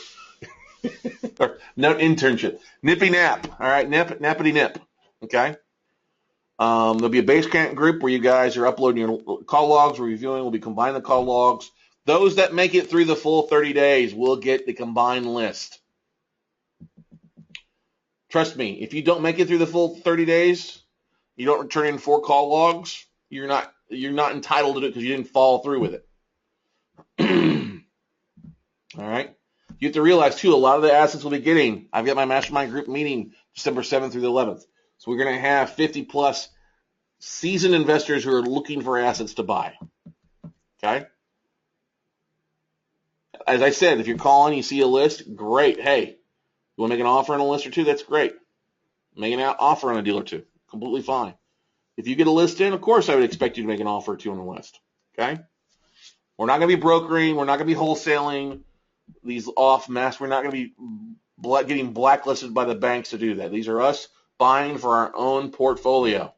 Or note internship. Nippy nap. All right, nappity nip. Okay. There'll be a Basecamp group where you guys are uploading your call logs, we're reviewing, we'll be combining the call logs. Those that make it through the full 30 days will get the combined list. Trust me, if you don't make it through the full 30 days, you don't return in 4 call logs, you're not entitled to it because you didn't follow through with it. All right. You have to realize too, a lot of the assets we'll be getting, I've got my mastermind group meeting December 7th through the 11th. So we're going to have 50 plus seasoned investors who are looking for assets to buy. Okay. As I said, if you're calling, you see a list, great. Hey, you want to make an offer on a list or two? That's great. Make an offer on a deal or two. Completely fine. If you get a list in, of course I would expect you to make an offer or two on the list. Okay. We're not going to be brokering. We're not going to be wholesaling these off mass. We're not going to be getting blacklisted by the banks to do that. These are us buying for our own portfolio.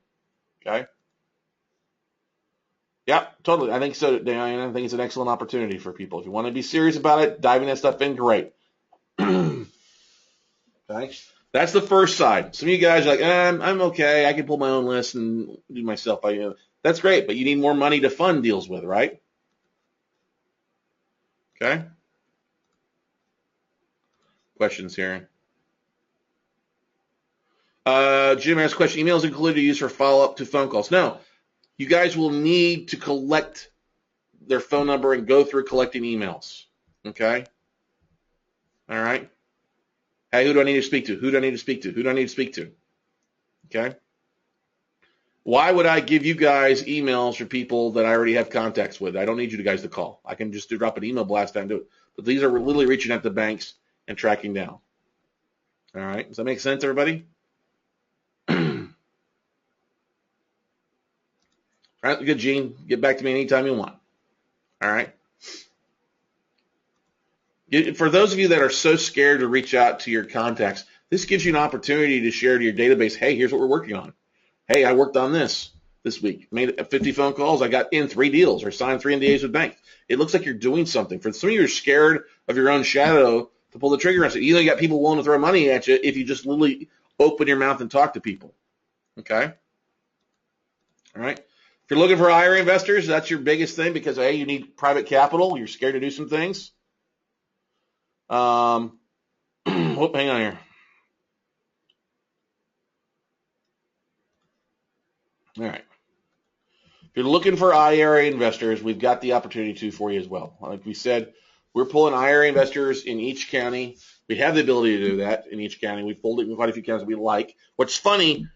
Okay? Yeah, totally. I think so, Diane. I think it's an excellent opportunity for people. If you want to be serious about it, diving that stuff in, great. Okay? That's the first side. Some of you guys are like, I'm okay. I can pull my own list and do myself. That's great, but you need more money to fund deals with, right? Okay? Questions here. Jim asked a question. Emails included to use for follow-up to phone calls. No. You guys will need to collect their phone number and go through collecting emails. Okay? All right? Hey, who do I need to speak to? Who do I need to speak to? Who do I need to speak to? Okay? Why would I give you guys emails for people that I already have contacts with? I don't need you guys to call. I can just drop an email blast down and do it. But these are literally reaching out to banks and tracking down. All right? Does that make sense, everybody? All right, good, Gene. Get back to me anytime you want. All right. For those of you that are so scared to reach out to your contacts, this gives you an opportunity to share to your database, hey, here's what we're working on. Hey, I worked on this week. Made 50 phone calls. I got in 3 deals or signed 3 NDAs with banks. It looks like you're doing something. For some of you who are scared of your own shadow to pull the trigger on it, you got people willing to throw money at you if you just literally open your mouth and talk to people. Okay? All right? If you're looking for IRA investors, that's your biggest thing because, hey, you need private capital. You're scared to do some things. Hang on here. All right. If you're looking for IRA investors, we've got the opportunity for you as well. Like we said, we're pulling IRA investors in each county. We have the ability to do that in each county. We've pulled it in quite a few counties that we like. What's funny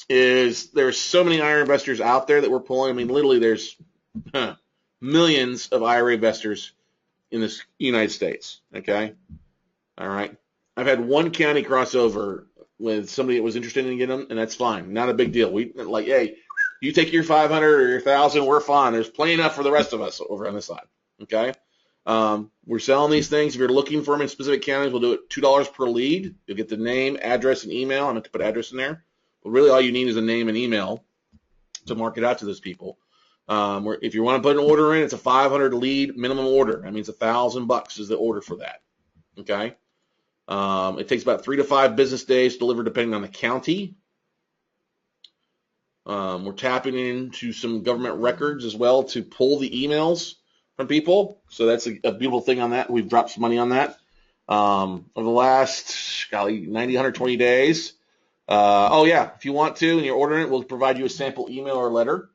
is there's so many IRA investors out there that we're pulling. I mean, literally there's millions of IRA investors in this United States. Okay? All right? I've had one county crossover with somebody that was interested in getting them, and that's fine. Not a big deal. We like, hey, you take your 500 or your 1,000, we're fine. There's plenty enough for the rest of us over on this side. Okay. We're selling these things. If you're looking for them in specific counties, we'll do it $2 per lead. You'll get the name, address, and email. I meant to put address in there. But really all you need is a name and email to market out to those people. If you want to put an order in, it's a 500 lead minimum order. That means $1,000 is the order for that. Okay. It takes about 3 to 5 business days to deliver depending on the county. We're tapping into some government records as well to pull the emails from people. So that's a beautiful thing on that. We've dropped some money on that over the last 90, 120 days. Oh, yeah, if you want to and you're ordering it, we'll provide you a sample email or letter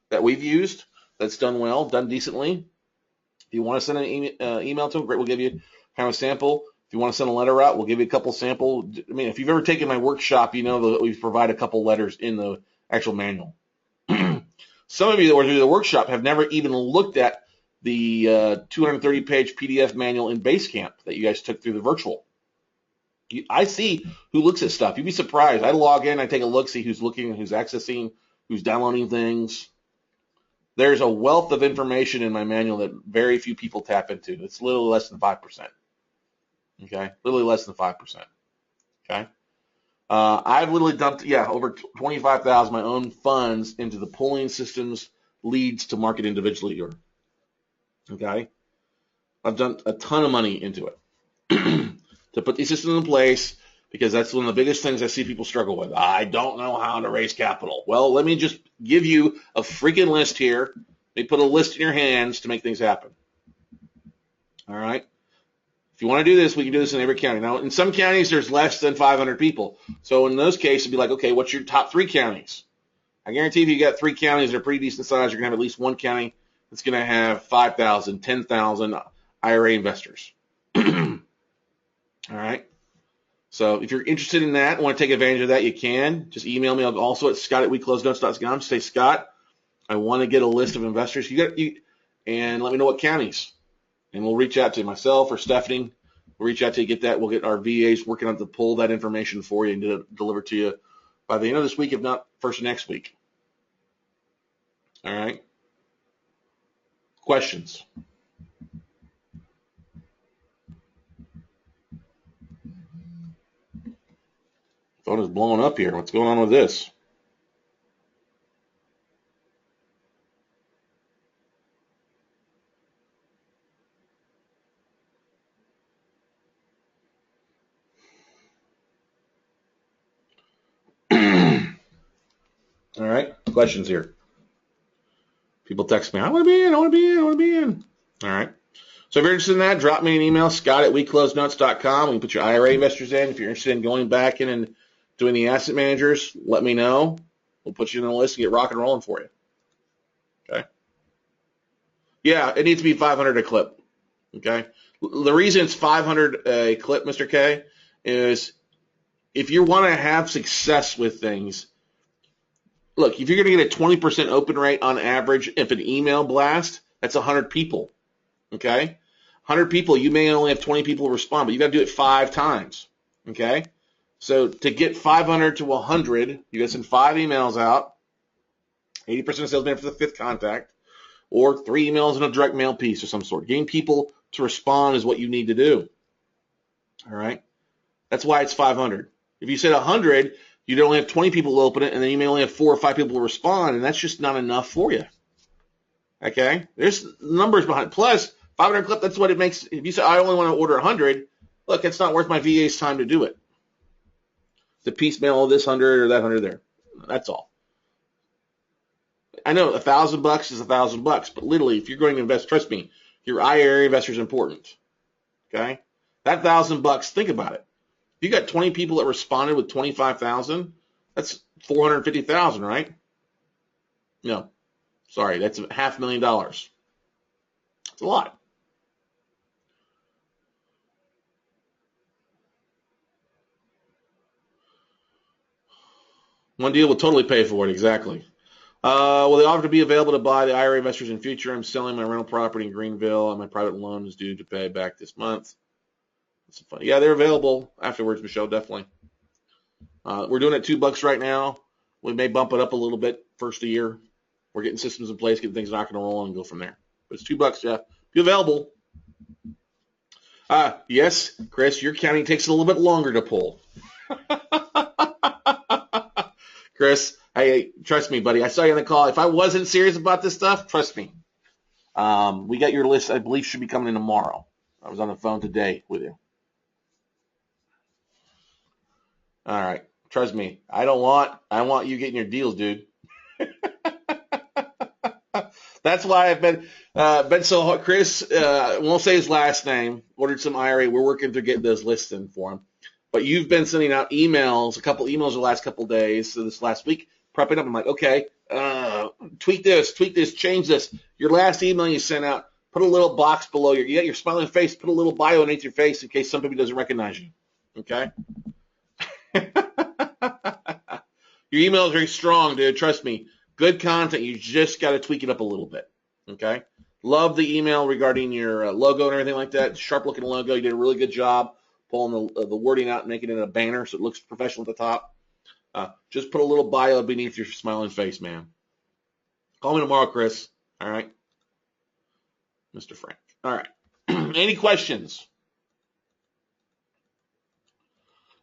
that we've used that's done well, done decently. If you want to send an email to them, great, we'll give you kind of a sample. If you want to send a letter out, we'll give you a couple sample. I mean, if you've ever taken my workshop, you know that we provide a couple letters in the actual manual. Some of you that were through the workshop have never even looked at the 230-page PDF manual in Basecamp that you guys took through the virtual. I see who looks at stuff. You'd be surprised. I log in, I take a look, see who's looking, who's accessing, who's downloading things. There's a wealth of information in my manual that very few people tap into. It's literally less than 5%. Okay, literally less than 5%. Okay, I've literally dumped over 25,000 my own funds into the pulling systems leads to market individually here. Okay, I've dumped a ton of money into it to put these systems in place because that's one of the biggest things I see people struggle with. I don't know how to raise capital. Well, let me just give you a freaking list here. Let me put a list in your hands to make things happen. All right. If you want to do this, we can do this in every county. Now, in some counties, there's less than 500 people. So in those cases, it'd be like, okay, what's your top 3 counties? I guarantee if you got 3 counties that are pretty decent size, you're going to have at least one county that's going to have 5,000, 10,000 IRA investors. All right. So if you're interested in that and want to take advantage of that, you can. Just email me also at scott@weclosenotes.com. Say, Scott, I want to get a list of investors. And let me know what counties. And we'll reach out to myself or Stephanie. We'll reach out to you, get that. We'll get our VAs working on to pull that information for you and deliver it to you by the end of this week, if not first of next week. All right. Questions? Phone is blowing up here. What's going on with this? All right. Questions here. People text me, I want to be in, I want to be in, I want to be in. All right. So if you're interested in that, drop me an email, scott@weclosenotes.com. We can put your IRA investors in. If you're interested in going back in and doing the asset managers, let me know. We'll put you on the list and get rock and rolling for you. Okay. Yeah, it needs to be 500 a clip. Okay. The reason it's 500 a clip, Mr. K, is if you want to have success with things, look, if you're going to get a 20% open rate on average, if an email blast, that's 100 people. Okay. 100 people, you may only have 20 people respond, but you got to do it 5 times. Okay. So to get 500 to 100, you got to send 5 emails out, 80% of sales made for the 5th contact, or 3 emails and a direct mail piece of some sort. Getting people to respond is what you need to do. All right. That's why it's 500. If you said 100, you'd only have 20 people open it, and then you may only have 4 or 5 people respond, and that's just not enough for you. Okay? There's numbers behind it. Plus, 500 clip, that's what it makes. If you say, I only want to order 100, look, it's not worth my VA's time to do it. The piecemeal of this 100 or that 100 there. That's all. I know $1,000 is $1,000, but literally, if you're going to invest, trust me, your IRA investor is important. Okay? That $1,000, think about it. If you got 20 people that responded with 25,000, that's 450,000, right? No, sorry, that's $500,000. It's a lot. One deal will totally pay for it, exactly. Well, they offer to be available to buy the IRA investors in future. I'm selling my rental property in Greenville, and my private loan is due to pay back this month. It's fun. Yeah, they're available afterwards, Michelle, definitely. We're doing it $2 right now. We may bump it up a little bit first of the year. We're getting systems in place, getting things knocking and rolling, and go from there. But it's $2, yeah. Be available. Yes, Chris, your counting takes a little bit longer to pull. Chris, hey, trust me, buddy. I saw you on the call. If I wasn't serious about this stuff, trust me. We got your list, I believe, should be coming in tomorrow. I was on the phone today with you. All right. Trust me. I want you getting your deals, dude. That's why I've been so hot. Chris, won't say his last name, ordered some IRA. We're working to get those lists in for him. But you've been sending out emails, a couple emails the last couple of days, so this last week, prepping up. I'm like, okay, tweak this, change this. Your last email you sent out, put a little box below you got your smiling face, put a little bio underneath your face in case somebody doesn't recognize you. Okay? Your email is very strong, dude. Trust me. Good content. You just got to tweak it up a little bit. Okay? Love the email regarding your logo and everything like that. Sharp looking logo. You did a really good job pulling the wording out and making it a banner so it looks professional at the top. Just put a little bio beneath your smiling face, man. Call me tomorrow, Chris. All right? Mr. Frank. All right. Any questions?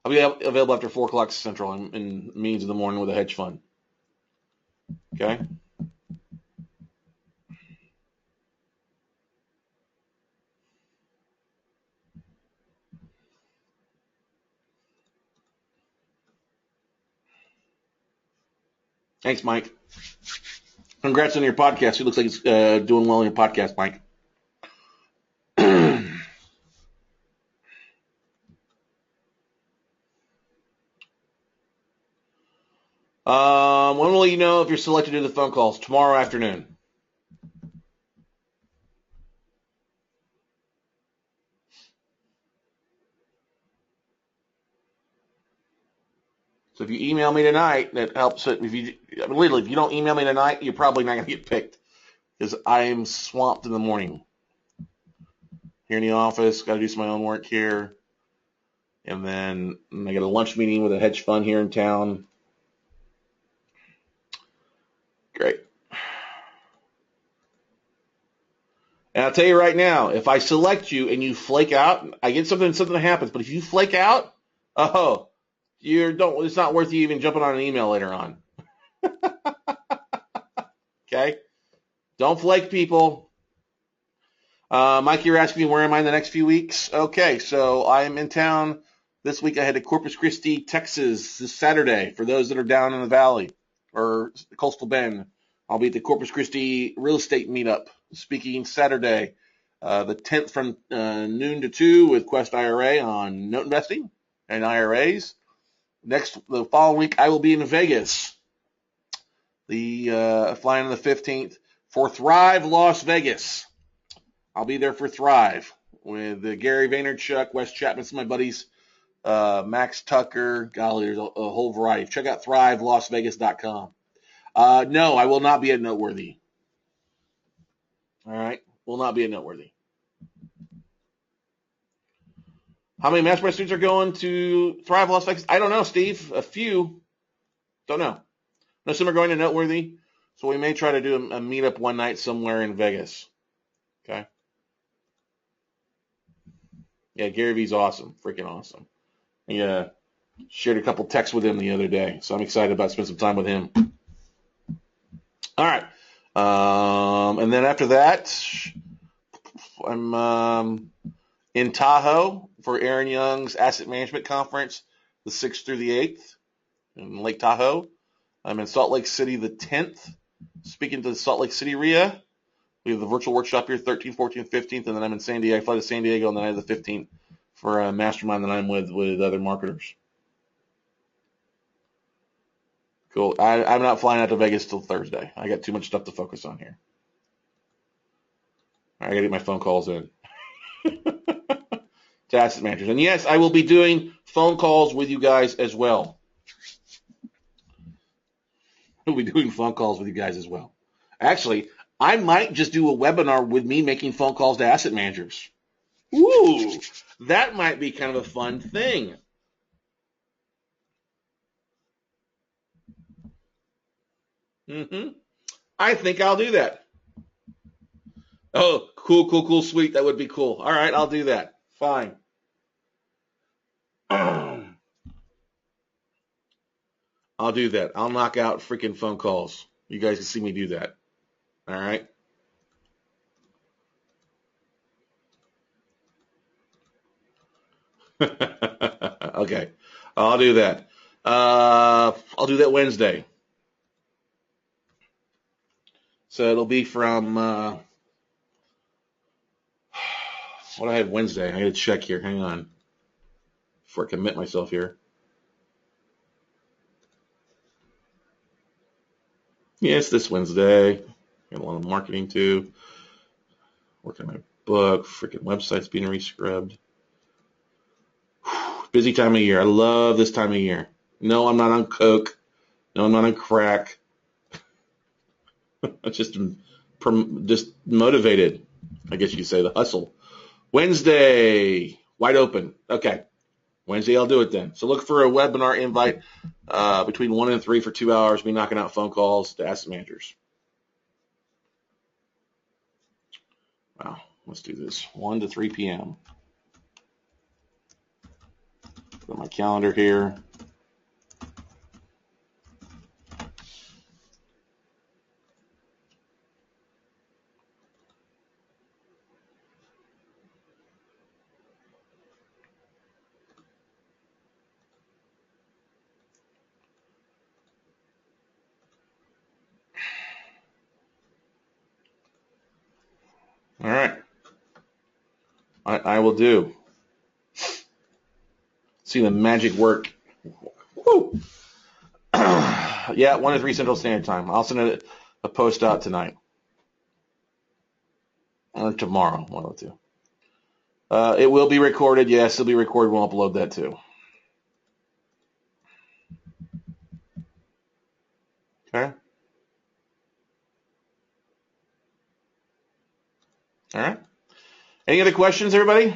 I'll be available after 4 o'clock Central in meetings in the morning with a hedge fund. Okay? Thanks, Mike. Congrats on your podcast. It looks like it's doing well on your podcast, Mike. When will you know if you're selected to do the phone calls? Tomorrow afternoon. So if you email me tonight, that helps. If you don't email me tonight, you're probably not going to get picked because I am swamped in the morning. Here in the office, got to do some of my own work here. And then I got a lunch meeting with a hedge fund here in town. Great. And I'll tell you right now, if I select you and you flake out, I get something happens. But if you flake out, it's not worth you even jumping on an email later on. Okay? Don't flake, people. Mike, you're asking me where am I in the next few weeks? Okay, so I am in town this week. I head to Corpus Christi, Texas this Saturday for those that are down in the valley or Coastal Bend. I'll be at the Corpus Christi real estate meetup speaking Saturday, the 10th from noon to 2 with Quest IRA on note investing and IRAs. The following week, I will be in Vegas. Flying on the 15th for Thrive Las Vegas. I'll be there for Thrive with Gary Vaynerchuk, Wes Chapman, some of my buddies, Max Tucker. Golly, there's a whole variety. Check out thrivelasvegas.com. No, I will not be at Noteworthy. All right, will not be at Noteworthy. How many mastermind students are going to Thrive Las Vegas? I don't know, Steve. A few. Don't know. No, some are going to Noteworthy, so we may try to do a meetup one night somewhere in Vegas. Okay. Yeah, Gary V's awesome. Freaking awesome. Yeah, shared a couple texts with him the other day, so I'm excited about spending some time with him. All right. And then after that, I'm in Tahoe for Aaron Young's Asset Management Conference, the 6th through the 8th in Lake Tahoe. I'm in Salt Lake City the 10th, speaking to the Salt Lake City RIA. We have the virtual workshop here, 13th, 14th, 15th, and then I'm in San Diego. I fly to San Diego on the night of the 15th for a mastermind that I'm with other marketers. Cool. I'm not flying out to Vegas till Thursday. I got too much stuff to focus on here. I got to get my phone calls in. To asset managers. And yes, I will be doing phone calls with you guys as well. I'll be doing phone calls with you guys as well. Actually, I might just do a webinar with me making phone calls to asset managers. Ooh, that might be kind of a fun thing. I think I'll do that. Oh, cool, cool, cool, sweet. That would be cool. All right, I'll do that. Fine. I'll do that. I'll knock out freaking phone calls. You guys can see me do that. All right. Okay. I'll do that. I'll do that Wednesday. So it'll be from what do I have Wednesday? I got to check here. Hang on, before I commit myself here. Yes, this Wednesday. Got a lot of marketing too. Working on my book. Freaking website's being rescrubbed. Busy time of year. I love this time of year. No, I'm not on coke. No, I'm not on crack. I'm just motivated. I guess you could say the hustle. Wednesday, wide open. Okay. Wednesday, I'll do it then. So look for a webinar invite between 1 and 3 for 2 hours, me knocking out phone calls to asset managers. Wow, let's do this. 1 to 3 p.m. Put my calendar here. All right. I will do. See the magic work. Woo! Yeah, 1 to 3 Central Standard Time. I'll send a post out tonight. Or tomorrow, one of the two. It will be recorded. Yes, it'll be recorded. We'll upload that too. Okay. All right. Any other questions, everybody?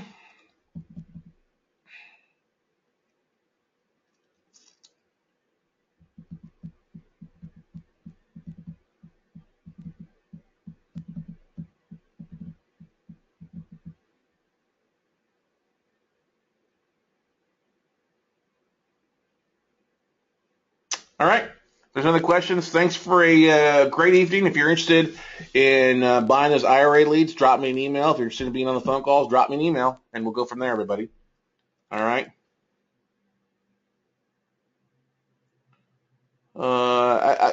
All right. If there's other questions, thanks for a great evening. If you're interested in buying those IRA leads, drop me an email. If you're interested in being on the phone calls, drop me an email, and we'll go from there, everybody. All right.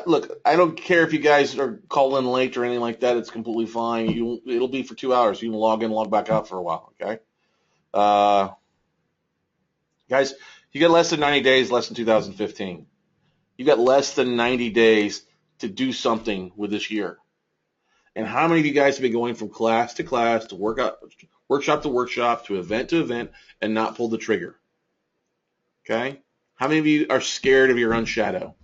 Look, I don't care if you guys are calling late or anything like that. It's completely fine. It'll be for 2 hours. You can log in, log back out for a while. Okay. Uh, Guys, you got less than 90 days, less than 2015. You got less than 90 days to do something with this year. And how many of you guys have been going from class to class, to workshop to workshop, to event, and not pulled the trigger? Okay? How many of you are scared of your own shadow?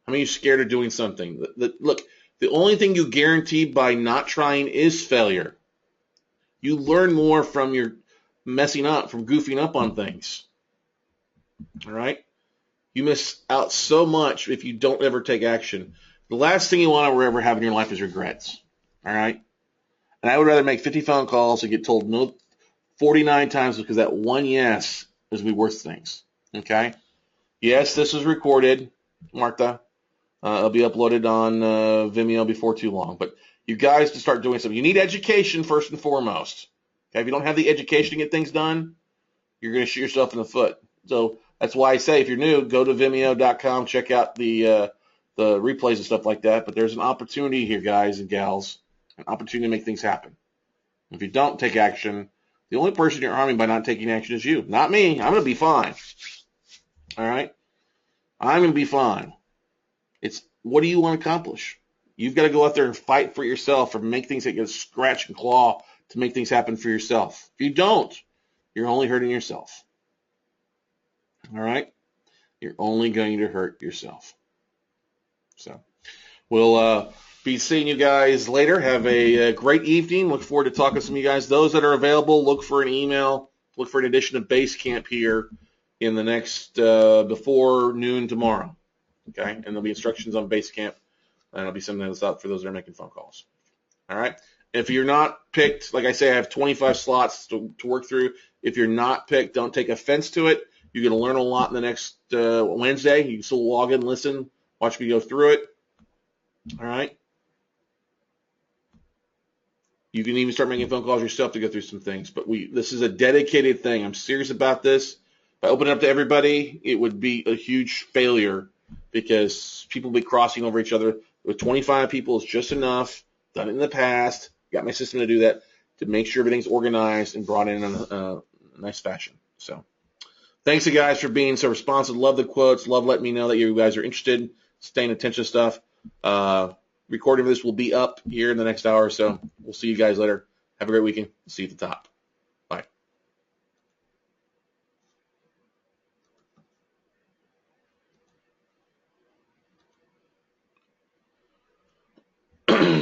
How many of you are scared of doing something? Look, the only thing you guarantee by not trying is failure. You learn more from your messing up, from goofing up on things. All right? You miss out so much if you don't ever take action. The last thing you want to ever have in your life is regrets. All right? And I would rather make 50 phone calls and get told no 49 times because that one yes is be worth things. Okay? Yes, this is recorded, Martha. It'll be uploaded on Vimeo before too long. But you guys to start doing something. You need education first and foremost. Okay? If you don't have the education to get things done, you're going to shoot yourself in the foot. So that's why I say if you're new, go to Vimeo.com, check out the replays and stuff like that. But there's an opportunity here, guys and gals, an opportunity to make things happen. If you don't take action, the only person you're harming by not taking action is you, not me. I'm going to be fine. All right? I'm going to be fine. It's what do you want to accomplish? You've got to go out there and fight for yourself or make things that get scratch and claw to make things happen for yourself. If you don't, you're only hurting yourself. All right? You're only going to hurt yourself. So we'll Be seeing you guys later. Have a great evening. Look forward to talking to some of you guys. Those that are available, look for an email. Look for an edition of Base Camp here in the next before noon tomorrow. Okay, and there'll be instructions on Base Camp, and I'll be sending those out for those that are making phone calls. All right. If you're not picked, like I say, I have 25 slots to work through. If you're not picked, don't take offense to it. You're going to learn a lot in the next Wednesday. You can still log in, listen, watch me go through it. All right. You can even start making phone calls yourself to go through some things. But this is a dedicated thing. I'm serious about this. If I open it up to everybody, it would be a huge failure because people will be crossing over each other. With 25 people is just enough. Done it in the past. Got my system to do that to make sure everything's organized and brought in a nice fashion. So thanks, you guys, for being so responsive. Love the quotes. Love letting me know that you guys are interested, staying attention to stuff. Recording of this will be up here in the next hour or so. We'll see you guys later. Have a great weekend. See you at the top. Bye.